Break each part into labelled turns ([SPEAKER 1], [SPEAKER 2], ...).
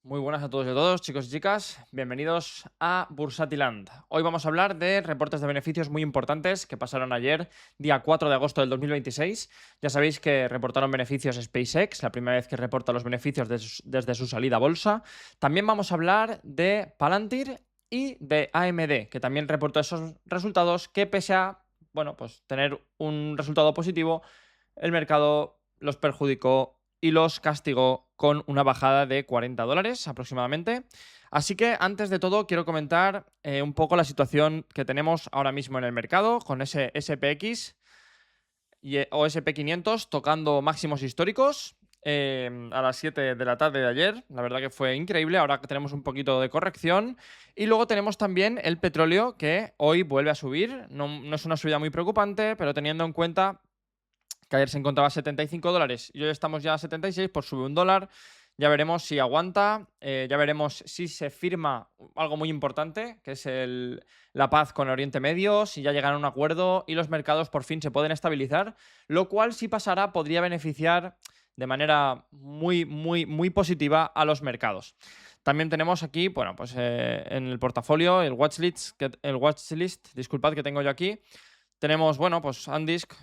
[SPEAKER 1] Muy buenas a todos y a todos, chicos y chicas. Bienvenidos a Bursatiland. Hoy vamos a hablar de reportes de beneficios muy importantes que pasaron ayer, día 4 de agosto del 2026. Ya sabéis que reportaron beneficios SpaceX, la primera vez que reporta los beneficios desde su salida a bolsa. También vamos a hablar de Palantir y de AMD, que también reportó esos resultados que pese a, bueno, pues tener un resultado positivo, el mercado los perjudicó y los castigó con una bajada de $40 aproximadamente. Así que antes de todo quiero comentar un poco la situación que tenemos ahora mismo en el mercado con ese SPX o SP500 tocando máximos históricos a las 7 de la tarde de ayer. La verdad que fue increíble. Ahora tenemos un poquito de corrección. Y luego tenemos también el petróleo que hoy vuelve a subir. No es una subida muy preocupante, pero teniendo en cuenta que ayer se encontraba a $75 y hoy estamos ya a 76, pues sube $1. Ya veremos si aguanta, ya veremos si se firma algo muy importante, que es la paz con Oriente Medio, si ya llegan a un acuerdo y los mercados por fin se pueden estabilizar, lo cual si pasará podría beneficiar de manera muy, muy, muy positiva a los mercados. También tenemos aquí, bueno, pues en el portafolio, el watchlist, disculpad que tengo yo aquí. Tenemos, bueno, pues Andisk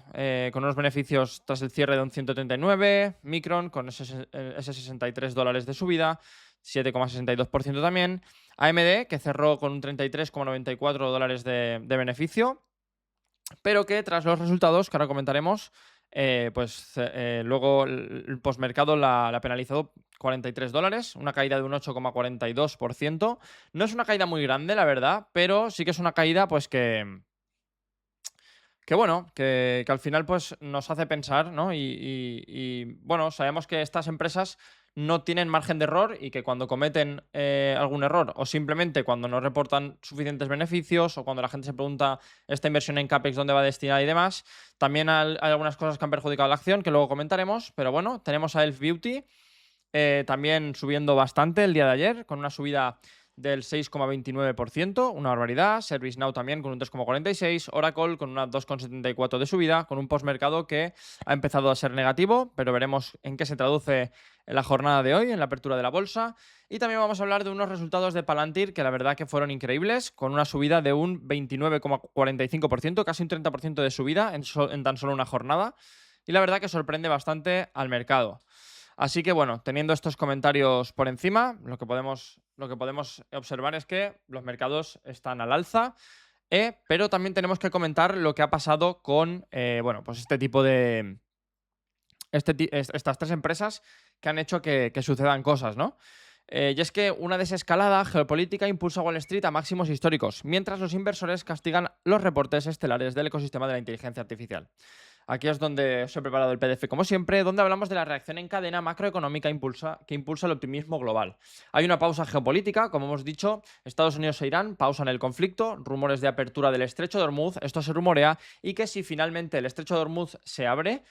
[SPEAKER 1] con unos beneficios tras el cierre de un 139, Micron con ese $63 de subida, 7,62% también, AMD que cerró con un $33,94 de beneficio, pero que tras los resultados que ahora comentaremos, luego el postmercado la ha penalizado $43, una caída de un 8,42%. No es una caída muy grande, la verdad, pero sí que es una caída pues que bueno, que al final pues nos hace pensar, ¿no? Bueno, sabemos que estas empresas no tienen margen de error y que cuando cometen algún error o simplemente cuando no reportan suficientes beneficios o cuando la gente se pregunta esta inversión en CAPEX dónde va destinada y demás, también hay algunas cosas que han perjudicado la acción que luego comentaremos, pero bueno, tenemos a Elf Beauty también subiendo bastante el día de ayer, con una subida del 6,29%, una barbaridad. ServiceNow también con un 3,46%, Oracle con una 2,74% de subida, con un postmercado que ha empezado a ser negativo, pero veremos en qué se traduce en la jornada de hoy, en la apertura de la bolsa. Y también vamos a hablar de unos resultados de Palantir que la verdad que fueron increíbles, con una subida de un 29,45%, casi un 30% de subida en tan solo una jornada. Y la verdad que sorprende bastante al mercado. Así que bueno, teniendo estos comentarios por encima, lo que podemos observar es que los mercados están al alza, pero también tenemos que comentar lo que ha pasado con bueno, pues este tipo de. Estas tres empresas que han hecho que sucedan cosas, ¿no? Y es que una desescalada geopolítica impulsa a Wall Street a máximos históricos, mientras los inversores castigan los reportes estelares del ecosistema de la inteligencia artificial. Aquí es donde os he preparado el PDF, como siempre, donde hablamos de la reacción en cadena macroeconómica que impulsa el optimismo global. Hay una pausa geopolítica, como hemos dicho, Estados Unidos e Irán pausan el conflicto, rumores de apertura del estrecho de Hormuz, esto se rumorea, y que si finalmente el estrecho de Hormuz se abre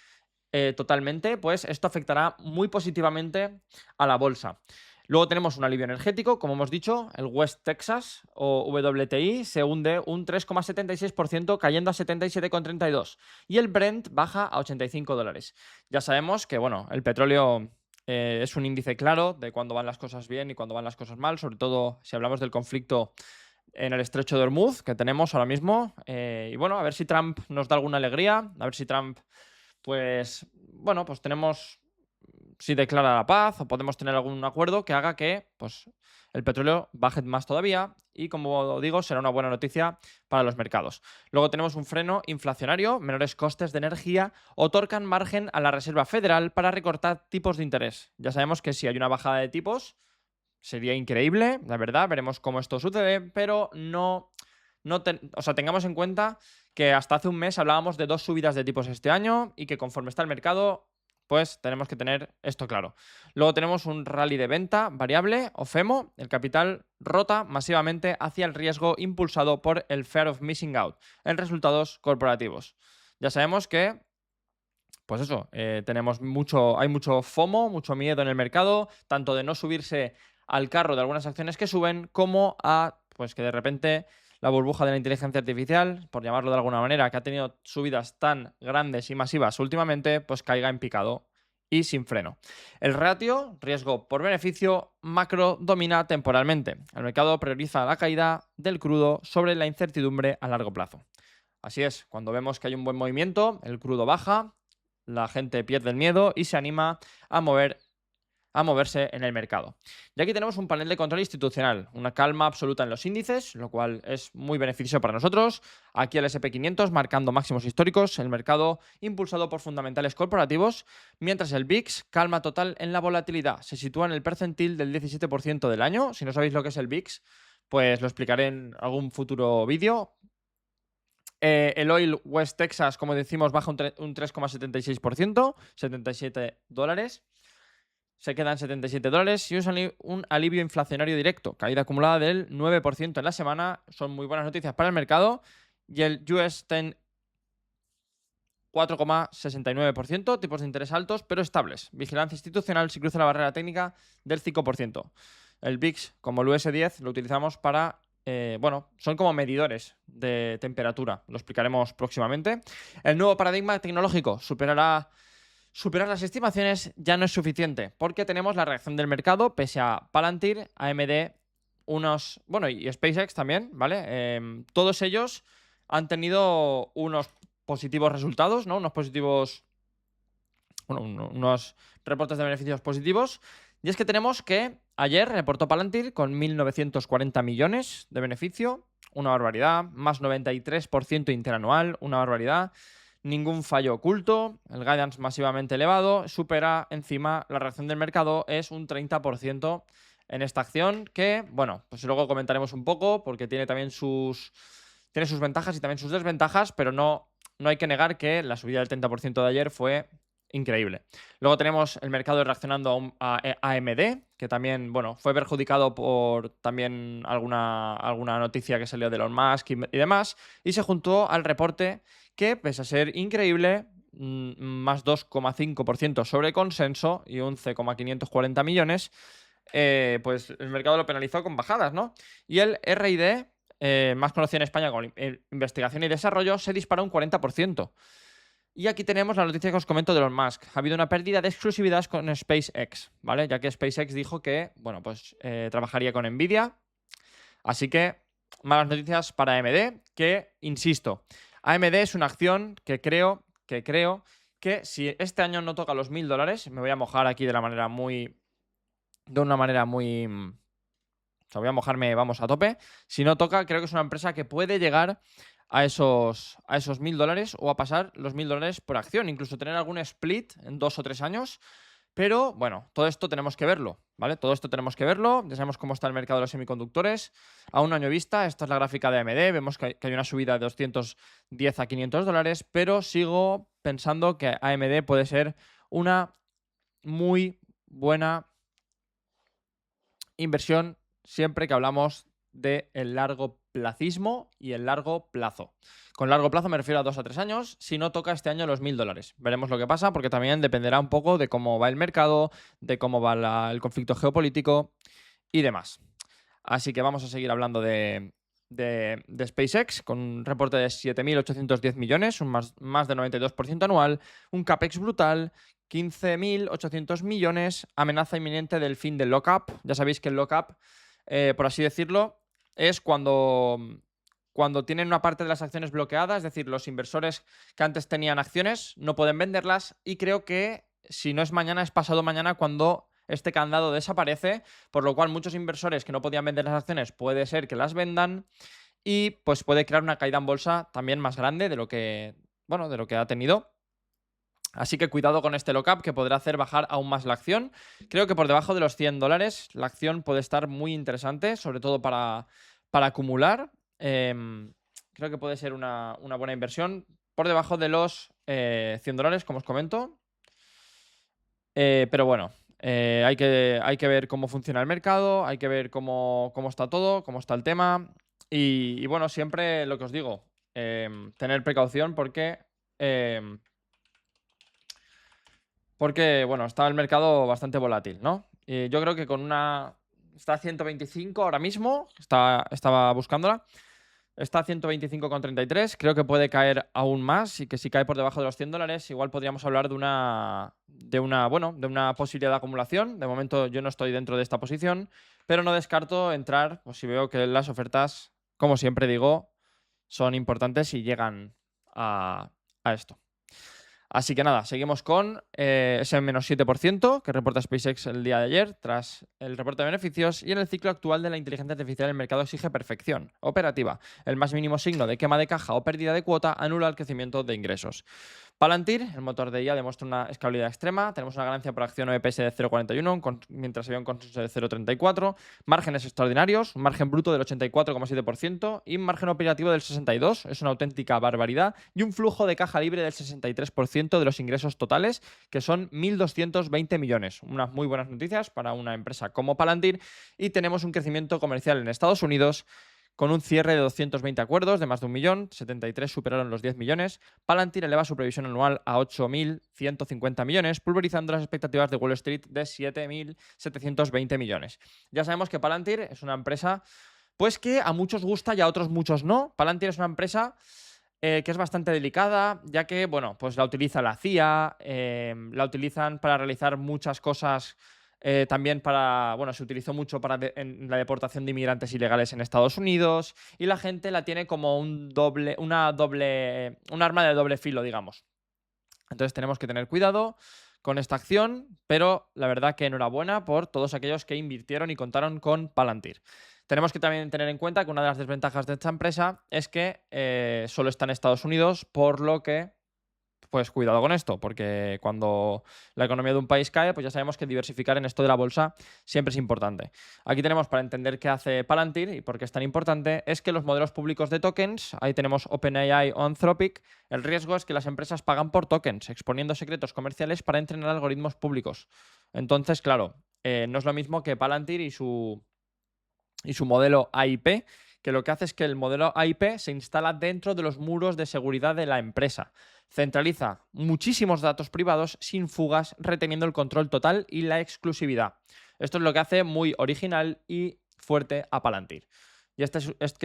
[SPEAKER 1] totalmente, pues esto afectará muy positivamente a la bolsa. Luego tenemos un alivio energético, como hemos dicho, el West Texas o WTI se hunde un 3,76%, cayendo a 77,32. Y el Brent baja a $85. Ya sabemos que, bueno, el petróleo es un índice claro de cuándo van las cosas bien y cuándo van las cosas mal, sobre todo si hablamos del conflicto en el estrecho de Hormuz que tenemos ahora mismo. Y bueno, a ver si Trump nos da alguna alegría, a ver si Trump pues bueno, pues tenemos si declara la paz o podemos tener algún acuerdo que haga que pues, el petróleo baje más todavía y, como digo, será una buena noticia para los mercados. Luego tenemos un freno inflacionario, menores costes de energía otorgan margen a la Reserva Federal para recortar tipos de interés. Ya sabemos que si hay una bajada de tipos sería increíble, la verdad, veremos cómo esto sucede, pero o sea, tengamos en cuenta que hasta hace un mes hablábamos de 2 subidas de tipos este año y que conforme está el mercado, pues tenemos que tener esto claro. Luego tenemos un rally de venta variable o FEMO. El capital rota masivamente hacia el riesgo impulsado por el Fear of Missing Out en resultados corporativos. Ya sabemos que pues eso, hay mucho FOMO, mucho miedo en el mercado, tanto de no subirse al carro de algunas acciones que suben, como a pues que de repente la burbuja de la inteligencia artificial, por llamarlo de alguna manera, que ha tenido subidas tan grandes y masivas últimamente, pues caiga en picado y sin freno. El ratio, riesgo por beneficio, macro domina temporalmente. El mercado prioriza la caída del crudo sobre la incertidumbre a largo plazo. Así es, cuando vemos que hay un buen movimiento, el crudo baja, la gente pierde el miedo y se anima a moverse en el mercado. Y aquí tenemos un panel de control institucional, una calma absoluta en los índices, lo cual es muy beneficioso para nosotros. Aquí el SP500 marcando máximos históricos, el mercado impulsado por fundamentales corporativos, mientras el VIX calma total en la volatilidad. Se sitúa en el percentil del 17% del año. Si no sabéis lo que es el VIX, pues lo explicaré en algún futuro vídeo. El oil West Texas, como decimos, baja un 3,76%, $77. Se quedan $77 y un alivio inflacionario directo, caída acumulada del 9% en la semana. Son muy buenas noticias para el mercado. Y el US 10, 4,69%, tipos de interés altos pero estables. Vigilancia institucional si cruza la barrera técnica del 5%. El VIX, como el US10, lo utilizamos para... bueno, son como medidores de temperatura. Lo explicaremos próximamente. El nuevo paradigma tecnológico Superar las estimaciones ya no es suficiente, porque tenemos la reacción del mercado, pese a Palantir, AMD, bueno, y SpaceX también, ¿vale? Todos ellos han tenido unos positivos resultados, ¿no? Unos reportes de beneficios positivos. Y es que tenemos que ayer reportó Palantir con 1.940 millones de beneficio, una barbaridad, más 93% interanual, una barbaridad. Ningún fallo oculto, el guidance masivamente elevado, supera encima la reacción del mercado, es un 30% en esta acción que, bueno, pues luego comentaremos un poco porque tiene sus ventajas y también sus desventajas, pero no hay que negar que la subida del 30% de ayer fue increíble. Luego tenemos el mercado reaccionando a AMD, que también, bueno, fue perjudicado por también alguna noticia que salió de Elon Musk y demás, y se juntó al reporte que, pese a ser increíble, más 2,5% sobre consenso y 11,540 millones, pues el mercado lo penalizó con bajadas, ¿no? Y el RID, más conocido en España como investigación y desarrollo, se disparó un 40%. Y aquí tenemos la noticia que os comento de Elon Musk. Ha habido una pérdida de exclusividad con SpaceX, ¿vale? Ya que SpaceX dijo que, bueno, pues trabajaría con Nvidia. Así que, malas noticias para AMD, que, insisto, AMD es una acción que creo que si este año no toca los $1.000, me voy a mojar aquí de una manera muy... O sea, voy a mojarme, vamos, a tope. Si no toca, creo que es una empresa que puede llegar a esos $1.000 o a pasar los $1.000 por acción, incluso tener algún split en 2 o 3 años. Pero bueno, todo esto tenemos que verlo, ¿vale? Todo esto tenemos que verlo. Ya sabemos cómo está el mercado de los semiconductores. A un año vista, esta es la gráfica de AMD. Vemos que hay una subida de $210 a $500, pero sigo pensando que AMD puede ser una muy buena inversión siempre que hablamos del largo placismo y el largo plazo. Con largo plazo me refiero a 2 a 3 años, si no toca este año los $1.000. Veremos lo que pasa, porque también dependerá un poco de cómo va el mercado, de cómo va el conflicto geopolítico y demás. Así que vamos a seguir hablando de SpaceX, con un reporte de 7.810 millones, un más de 92% anual, un CAPEX brutal, 15.800 millones, amenaza inminente del fin del lockup. Ya sabéis que el lockup, por así decirlo, es cuando tienen una parte de las acciones bloqueadas, es decir, los inversores que antes tenían acciones no pueden venderlas, y creo que si no es mañana, es pasado mañana cuando este candado desaparece, por lo cual muchos inversores que no podían vender las acciones puede ser que las vendan y pues puede crear una caída en bolsa también más grande de lo que, bueno, de lo que ha tenido. Así que cuidado con este lockup, que podrá hacer bajar aún más la acción. Creo que por debajo de los $100 la acción puede estar muy interesante, sobre todo para acumular. Creo que puede ser una buena inversión. Por debajo de los $100, como os comento. Pero bueno, hay que ver cómo funciona el mercado, hay que ver cómo está todo, cómo está el tema. Y bueno, siempre lo que os digo, tener precaución porque, bueno, está el mercado bastante volátil, ¿no? Yo creo que está a 125 ahora mismo, estaba buscándola. Está a 125,33. Creo que puede caer aún más y que si cae por debajo de los $100, igual podríamos hablar de una posibilidad de acumulación. De momento yo no estoy dentro de esta posición, pero no descarto entrar, pues si veo que las ofertas, como siempre digo, son importantes y llegan a esto. Así que nada, seguimos con ese menos 7% que reporta SpaceX el día de ayer tras el reporte de beneficios, y en el ciclo actual de la inteligencia artificial el mercado exige perfección operativa. El más mínimo signo de quema de caja o pérdida de cuota anula el crecimiento de ingresos. Palantir, el motor de IA, demuestra una escalabilidad extrema. Tenemos una ganancia por acción OEPS de 0,41, mientras había un consenso de 0,34. Márgenes extraordinarios, un margen bruto del 84,7% y un margen operativo del 62%. Es una auténtica barbaridad. Y un flujo de caja libre del 63% de los ingresos totales, que son 1.220 millones. Unas muy buenas noticias para una empresa como Palantir. Y tenemos un crecimiento comercial en Estados Unidos con un cierre de 220 acuerdos de más de 1 millón, 73 superaron los 10 millones. Palantir eleva su previsión anual a 8.150 millones, pulverizando las expectativas de Wall Street de 7.720 millones. Ya sabemos que Palantir es una empresa pues que a muchos gusta y a otros muchos no. Palantir es una empresa que es bastante delicada, ya que, bueno, pues la utiliza la CIA, la utilizan para realizar muchas cosas. También se utilizó mucho en la deportación de inmigrantes ilegales en Estados Unidos, y la gente la tiene como un arma de doble filo, digamos. Entonces tenemos que tener cuidado con esta acción, pero la verdad que enhorabuena por todos aquellos que invirtieron y contaron con Palantir. Tenemos que también tener en cuenta que una de las desventajas de esta empresa es que solo está en Estados Unidos, por lo que pues cuidado con esto, porque cuando la economía de un país cae, pues ya sabemos que diversificar en esto de la bolsa siempre es importante. Aquí tenemos, para entender qué hace Palantir y por qué es tan importante, es que los modelos públicos de tokens, ahí tenemos OpenAI o Anthropic, el riesgo es que las empresas pagan por tokens, exponiendo secretos comerciales para entrenar algoritmos públicos. Entonces, claro, no es lo mismo que Palantir y su modelo AIP, que lo que hace es que el modelo AIP se instala dentro de los muros de seguridad de la empresa. Centraliza muchísimos datos privados sin fugas, reteniendo el control total y la exclusividad. Esto es lo que hace muy original y fuerte a Palantir. Y este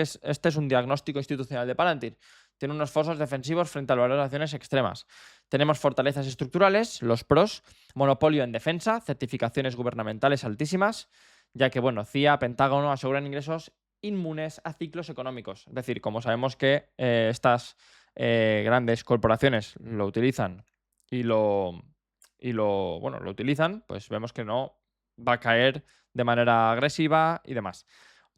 [SPEAKER 1] es un diagnóstico institucional de Palantir. Tiene unos fosos defensivos frente a valoraciones extremas. Tenemos fortalezas estructurales, los pros, monopolio en defensa, certificaciones gubernamentales altísimas, ya que, bueno, CIA, Pentágono aseguran ingresos inmunes a ciclos económicos. Es decir, como sabemos que estas grandes corporaciones lo utilizan lo utilizan, pues vemos que no va a caer de manera agresiva y demás.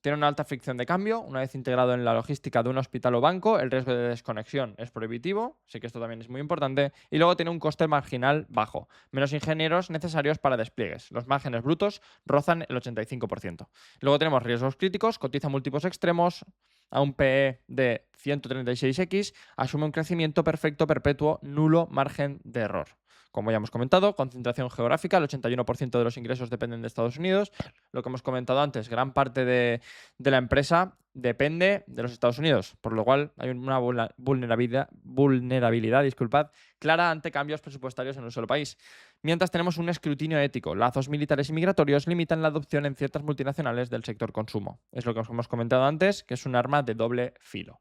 [SPEAKER 1] Tiene una alta fricción de cambio. Una vez integrado en la logística de un hospital o banco, el riesgo de desconexión es prohibitivo, así que esto también es muy importante. Y luego tiene un coste marginal bajo, menos ingenieros necesarios para despliegues. Los márgenes brutos rozan el 85%. Luego tenemos riesgos críticos, cotiza múltiplos extremos, a un PE de 136x, asume un crecimiento perfecto perpetuo, nulo margen de error. Como ya hemos comentado, concentración geográfica, el 81% de los ingresos dependen de Estados Unidos. Lo que hemos comentado antes, gran parte de la empresa depende de los Estados Unidos, por lo cual hay una vulnerabilidad, clara ante cambios presupuestarios en un solo país. Mientras tenemos un escrutinio ético. Lazos militares y migratorios limitan la adopción en ciertas multinacionales del sector consumo. Es lo que os hemos comentado antes, que es un arma de doble filo.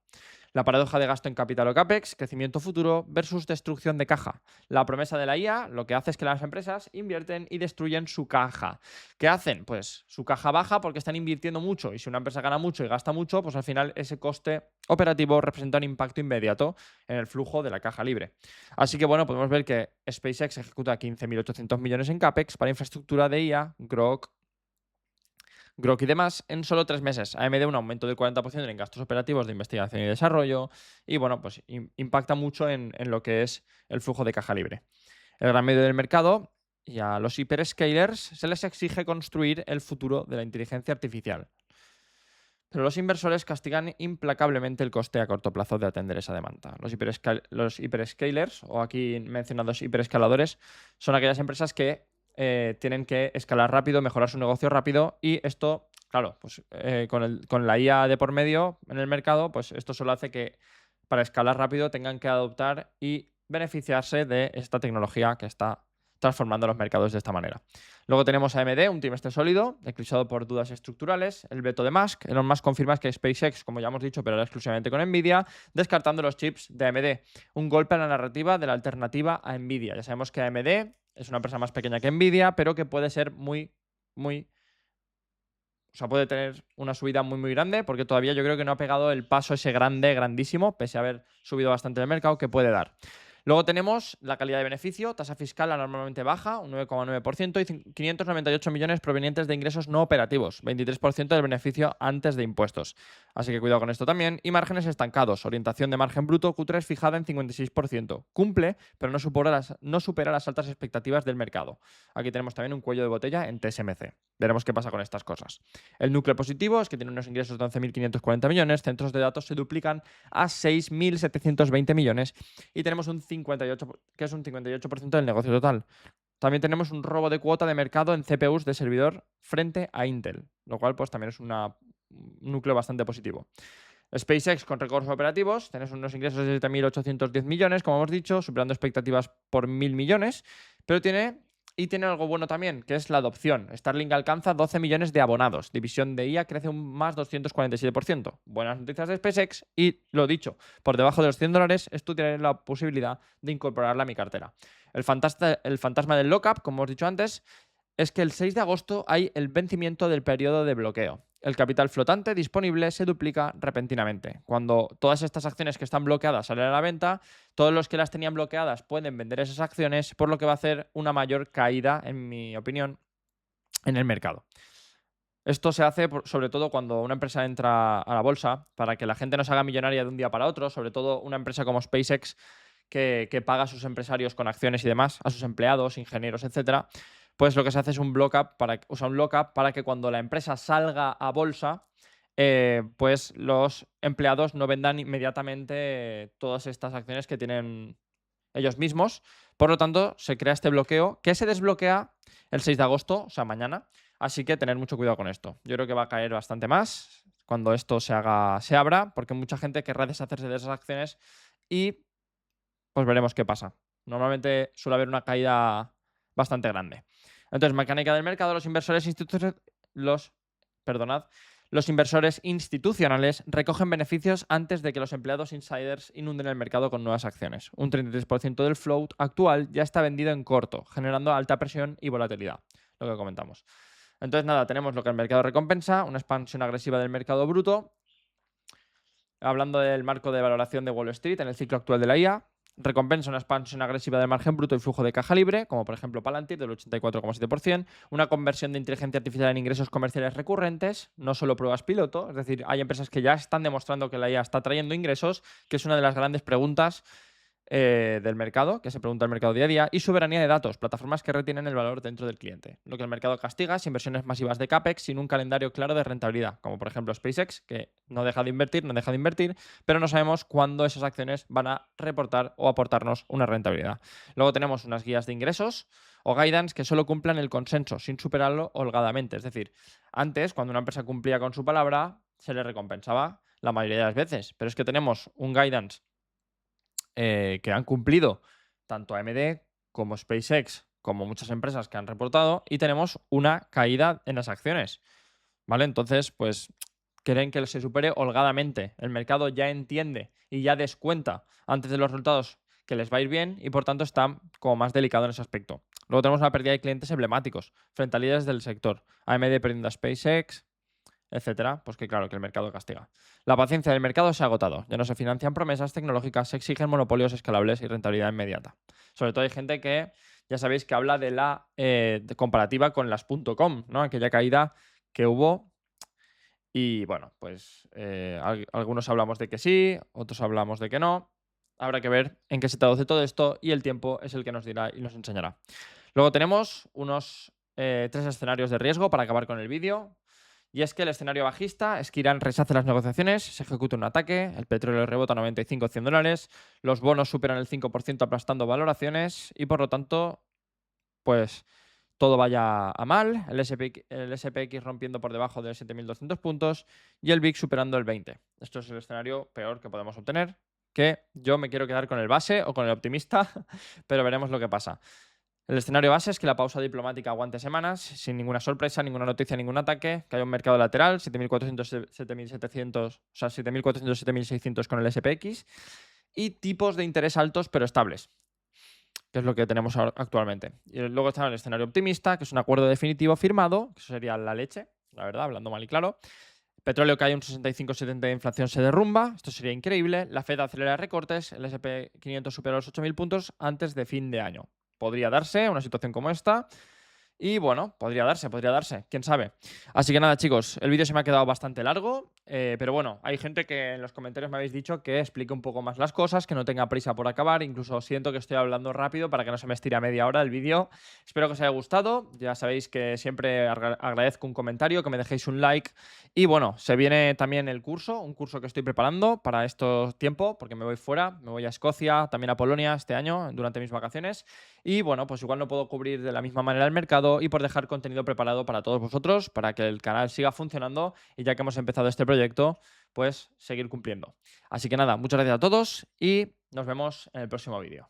[SPEAKER 1] La paradoja de gasto en capital o CAPEX, crecimiento futuro versus destrucción de caja. La promesa de la IA lo que hace es que las empresas invierten y destruyen su caja. ¿Qué hacen? Pues su caja baja porque están invirtiendo mucho, y si una empresa gana mucho y gasta mucho, pues al final ese coste operativo representa un impacto inmediato en el flujo de la caja libre. Así que, bueno, podemos ver que SpaceX ejecuta 15.800 millones en CAPEX para infraestructura de IA, Grok y demás en solo 3 meses. AMD un aumento del 40% en gastos operativos de investigación y desarrollo, y bueno, pues impacta mucho en lo que es el flujo de caja libre. El gran medio del mercado, y a los hyperscalers se les exige construir el futuro de la inteligencia artificial. Pero los inversores castigan implacablemente el coste a corto plazo de atender esa demanda. Los hiperscalers, o aquí mencionados hiperescaladores, son aquellas empresas que tienen que escalar rápido, mejorar su negocio rápido, y esto, claro, pues con la IA de por medio en el mercado, pues esto solo hace que para escalar rápido tengan que adoptar y beneficiarse de esta tecnología que está transformando los mercados de esta manera. Luego tenemos a AMD, un trimestre sólido, eclipsado por dudas estructurales, el veto de Musk. Elon Musk confirma que SpaceX, como ya hemos dicho, operará exclusivamente con Nvidia, descartando los chips de AMD. Un golpe a la narrativa de la alternativa a Nvidia. Ya sabemos que AMD es una empresa más pequeña que Nvidia, pero que puede ser o sea, puede tener una subida muy grande, porque todavía yo creo que no ha pegado el paso ese grandísimo, pese a haber subido bastante el mercado, que puede dar. Luego tenemos la calidad de beneficio, tasa fiscal anormalmente baja, un 9,9%, y 598 millones provenientes de ingresos no operativos, 23% del beneficio antes de impuestos. Así que cuidado con esto también. Y márgenes estancados, orientación de margen bruto Q3 fijada en 56%. Cumple, pero no supera las altas expectativas del mercado. Aquí tenemos también un cuello de botella en TSMC. Veremos qué pasa con estas cosas. El núcleo positivo es que tiene unos ingresos de 11.540 millones, centros de datos se duplican a 6.720 millones y tenemos un 58%, que es un 58% del negocio total. También tenemos un robo de cuota de mercado en CPUs de servidor frente a Intel, lo cual pues también es un núcleo bastante positivo. SpaceX con récords operativos, tenés unos ingresos de 7.810 millones, como hemos dicho, superando expectativas por 1.000 millones, pero tiene algo bueno también, que es la adopción. Starlink alcanza 12 millones de abonados. División de IA crece un más 247%. Buenas noticias de SpaceX y, lo dicho, por debajo de los $100 estudiaré la posibilidad de incorporarla a mi cartera. El fantasma del lockup, como hemos dicho antes, es que el 6 de agosto hay el vencimiento del periodo de bloqueo. El capital flotante disponible se duplica repentinamente. Cuando todas estas acciones que están bloqueadas salen a la venta, todos los que las tenían bloqueadas pueden vender esas acciones, por lo que va a hacer una mayor caída, en mi opinión, en el mercado. Esto se hace sobre todo cuando una empresa entra a la bolsa, para que la gente no se haga millonaria de un día para otro, sobre todo una empresa como SpaceX, que paga a sus empresarios con acciones y demás, a sus empleados, ingenieros, etcétera. Pues lo que se hace es un lockup para que cuando la empresa salga a bolsa, pues los empleados no vendan inmediatamente todas estas acciones que tienen ellos mismos. Por lo tanto, se crea este bloqueo que se desbloquea el 6 de agosto, o sea, mañana. Así que tener mucho cuidado con esto. Yo creo que va a caer bastante más cuando esto se abra, porque mucha gente querrá deshacerse de esas acciones y pues veremos qué pasa. Normalmente suele haber una caída bastante grande. Entonces, mecánica del mercado, los inversores institucionales recogen beneficios antes de que los empleados insiders inunden el mercado con nuevas acciones. Un 33% del float actual ya está vendido en corto, generando alta presión y volatilidad, lo que comentamos. Entonces, nada, tenemos lo que el mercado recompensa, una expansión agresiva del mercado bruto. Hablando del marco de valoración de Wall Street en el ciclo actual de la IA, recompensa una expansión agresiva del margen bruto y flujo de caja libre, como por ejemplo Palantir del 84,7%, una conversión de inteligencia artificial en ingresos comerciales recurrentes, no solo pruebas piloto, es decir, hay empresas que ya están demostrando que la IA está trayendo ingresos, que es una de las grandes preguntas del mercado, que se pregunta el mercado día a día, y soberanía de datos, plataformas que retienen el valor dentro del cliente. Lo que el mercado castiga es inversiones masivas de CAPEX sin un calendario claro de rentabilidad, como por ejemplo SpaceX, que no deja de invertir, pero no sabemos cuándo esas acciones van a reportar o aportarnos una rentabilidad. Luego tenemos unas guías de ingresos o guidance que solo cumplan el consenso, sin superarlo holgadamente. Es decir, antes, cuando una empresa cumplía con su palabra, se le recompensaba la mayoría de las veces, pero es que tenemos un guidance que han cumplido tanto AMD como SpaceX, como muchas empresas que han reportado, y tenemos una caída en las acciones. ¿Vale? Entonces, pues quieren que se supere holgadamente. El mercado ya entiende y ya descuenta antes de los resultados que les va a ir bien y por tanto está como más delicado en ese aspecto. Luego tenemos una pérdida de clientes emblemáticos frente a líderes del sector. AMD perdiendo a SpaceX, etcétera, pues que claro, que el mercado castiga. La paciencia del mercado se ha agotado. Ya no se financian promesas tecnológicas, se exigen monopolios escalables y rentabilidad inmediata. Sobre todo hay gente que, ya sabéis, que habla de la comparativa con las .com, ¿no? Aquella caída que hubo. Y bueno, pues algunos hablamos de que sí, otros hablamos de que no. Habrá que ver en qué se traduce todo esto y el tiempo es el que nos dirá y nos enseñará. Luego tenemos unos 3 escenarios de riesgo para acabar con el vídeo. Y es que el escenario bajista es que Irán rechace las negociaciones, se ejecuta un ataque, el petróleo rebota a 95 100 dólares, los bonos superan el 5% aplastando valoraciones y por lo tanto, pues todo vaya a mal, el SPX rompiendo por debajo de 7.200 puntos y el VIX superando el 20. Esto es el escenario peor que podemos obtener, que yo me quiero quedar con el base o con el optimista, pero veremos lo que pasa. El escenario base es que la pausa diplomática aguante semanas, sin ninguna sorpresa, ninguna noticia, ningún ataque, que haya un mercado lateral, 7.400, 7.700, o sea, 7.400, 7.600 con el SPX, y tipos de interés altos pero estables, que es lo que tenemos actualmente. Y luego está el escenario optimista, que es un acuerdo definitivo firmado, que eso sería la leche, la verdad, hablando mal y claro. Petróleo cae un 65-70 de inflación, se derrumba, esto sería increíble. La Fed acelera recortes, el SP 500 supera los 8.000 puntos antes de fin de año. Podría darse una situación como esta. Y bueno, podría darse, quién sabe. Así que nada, chicos, el vídeo se me ha quedado bastante largo, pero bueno, hay gente que en los comentarios me habéis dicho que explique un poco más las cosas, que no tenga prisa por acabar, incluso siento que estoy hablando rápido para que no se me estire a media hora el vídeo. Espero que os haya gustado, ya sabéis que siempre agradezco un comentario, que me dejéis un like y bueno, se viene también el curso, un curso que estoy preparando para estos tiempos, porque me voy fuera, me voy a Escocia, también a Polonia este año, durante mis vacaciones. Y bueno, pues igual no puedo cubrir de la misma manera el mercado y por dejar contenido preparado para todos vosotros, para que el canal siga funcionando y ya que hemos empezado este proyecto, pues seguir cumpliendo. Así que nada, muchas gracias a todos y nos vemos en el próximo vídeo.